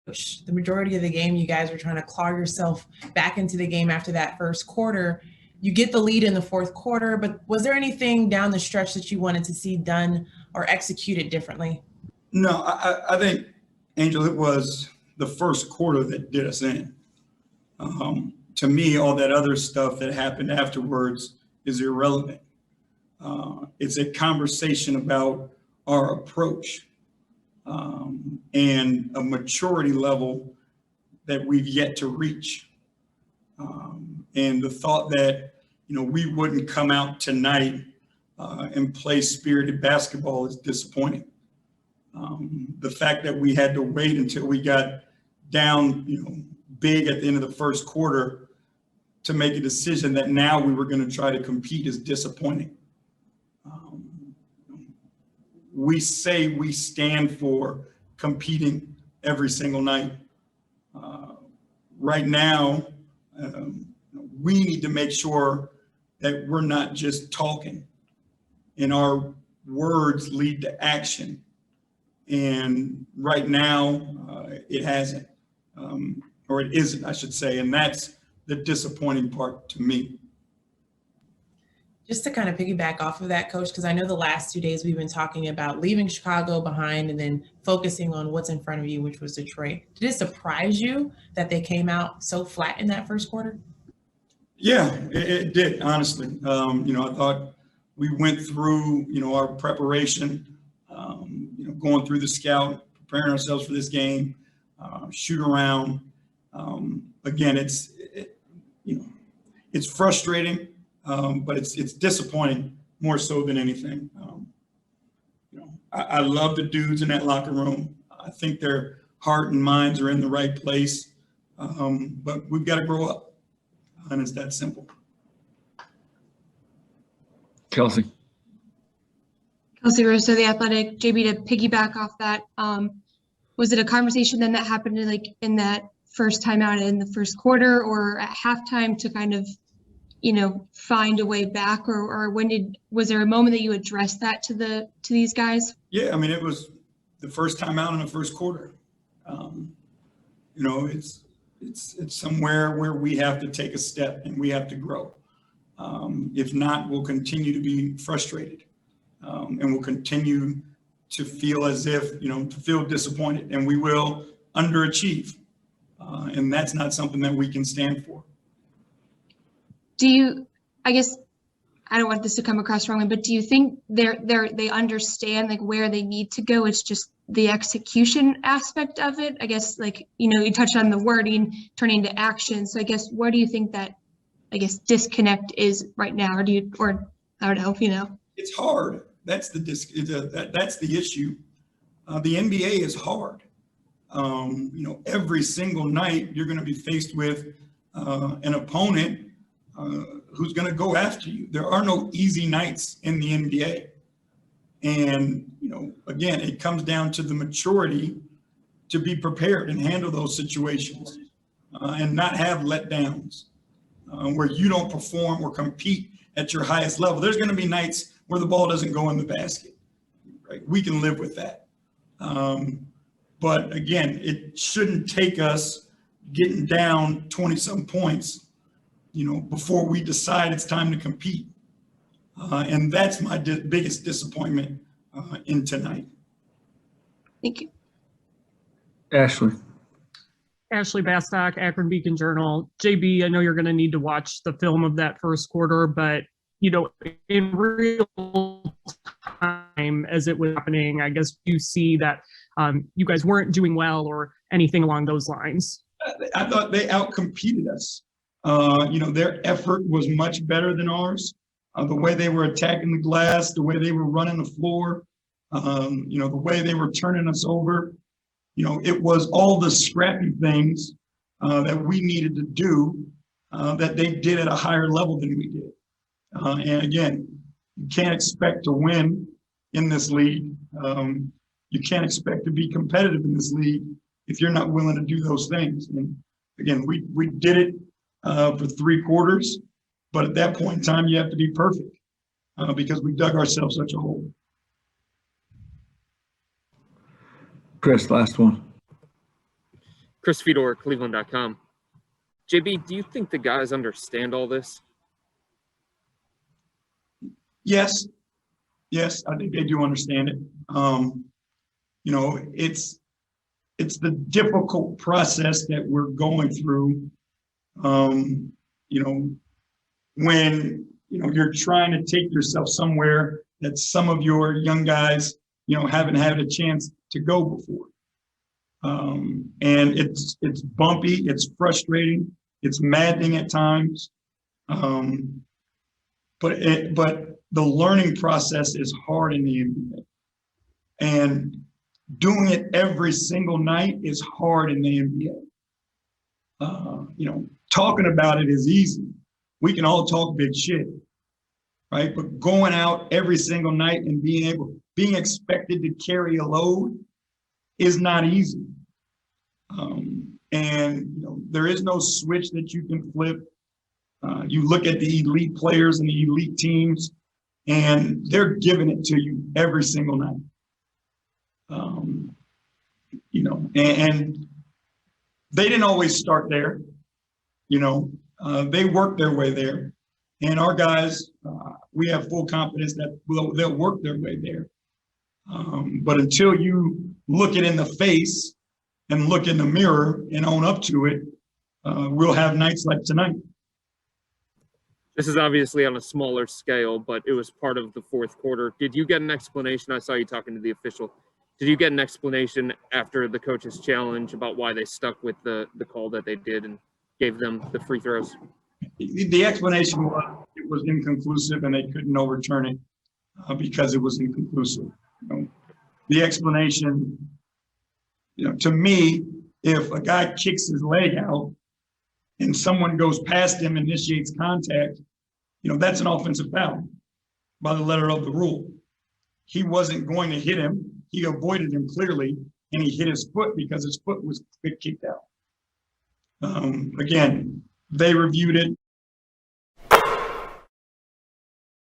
the majority of the game, you guys were trying to claw yourself back into the game after that first quarter. You get the lead in the fourth quarter, but was there anything down the stretch that you wanted to see done or executed differently? No, I think, Angel, it was the first quarter that did us in. To me, all that other stuff that happened afterwards is irrelevant. It's a conversation about our approach and a maturity level that we've yet to reach. And the thought that, we wouldn't come out tonight and play spirited basketball is disappointing. The fact that we had to wait until we got down, big at the end of the first quarter to make a decision that now we were going to try to compete is disappointing. We say we stand for competing every single night. Right now, we need to make sure that we're not just talking and our words lead to action. And right now, it hasn't, or it isn't, I should say. And that's the disappointing part to me. Just to kind of piggyback off of that, Coach, because I know the last 2 days we've been talking about leaving Chicago behind and then focusing on what's in front of you, which was Detroit. Did it surprise you that they came out so flat in that first quarter? Yeah, it did, honestly. I thought we went through, our preparation, going through the scout, preparing ourselves for this game, shoot around. Again, it's frustrating. But it's disappointing more so than anything. I love the dudes in that locker room. I think their heart and minds are in the right place. But we've got to grow up, and it's that simple. Kelsey Rosso, The Athletic. JB, to piggyback off that, was it a conversation then that happened in that first time out in the first quarter or at halftime to kind of find a way back, or was there a moment that you addressed that to these guys? Yeah, I mean, it was the first time out in the first quarter. It's somewhere where we have to take a step and we have to grow. If not, we'll continue to be frustrated, and we'll continue to feel as if, to feel disappointed, and we will underachieve. And that's not something that we can stand for. I guess I don't want this to come across wrongly, but do you think they understand where they need to go? It's just the execution aspect of it. I guess you touched on the wording turning to action. So I guess where do you think that disconnect is right now, or I don't know. It's hard. That's the that's the issue. The NBA is hard. Every single night you're going to be faced with an opponent who's going to go after you. There are no easy nights in the NBA. And, again, it comes down to the maturity to be prepared and handle those situations and not have letdowns where you don't perform or compete at your highest level. There's going to be nights where the ball doesn't go in the basket, right? We can live with that. But again, it shouldn't take us getting down 20-some points before we decide it's time to compete. And that's my biggest disappointment in tonight. Thank you. Ashley Bastock, Akron Beacon Journal. JB, I know you're going to need to watch the film of that first quarter, but, in real time as it was happening, I guess you see that you guys weren't doing well or anything along those lines. I thought they outcompeted us. Their effort was much better than ours. The way they were attacking the glass, the way they were running the floor, the way they were turning us over. It was all the scrappy things that we needed to do that they did at a higher level than we did. And again, you can't expect to win in this league. You can't expect to be competitive in this league if you're not willing to do those things. And again, we did it for 3 quarters, but at that point in time, you have to be perfect because we dug ourselves such a hole. Chris, last one. Chris Fedor, Cleveland.com. JB, do you think the guys understand all this? Yes, I think they do understand it. You know, it's the difficult process that we're going through. You know, when you're trying to take yourself somewhere that some of your young guys, haven't had a chance to go before. And it's bumpy, it's frustrating, it's maddening at times. But the learning process is hard in the NBA. And doing it every single night is hard in the NBA. Talking about it is easy. We can all talk big shit, right? But going out every single night and being expected to carry a load is not easy. There is no switch that you can flip. You look at the elite players and the elite teams, and they're giving it to you every single night. And they didn't always start there. They worked their way there. And our guys, we have full confidence that they'll work their way there. But until you look it in the face and look in the mirror and own up to it, we'll have nights like tonight. This is obviously on a smaller scale, but it was part of the fourth quarter. Did you get an explanation? I saw you talking to the official. Did you get an explanation after the coach's challenge about why they stuck with the call that they did and gave them the free throws? The explanation was it was inconclusive and they couldn't overturn it because it was inconclusive. The explanation, to me, if a guy kicks his leg out and someone goes past him and initiates contact, that's an offensive foul by the letter of the rule. He wasn't going to hit him. He avoided him clearly, and he hit his foot because his foot was kicked out. Again, they reviewed it.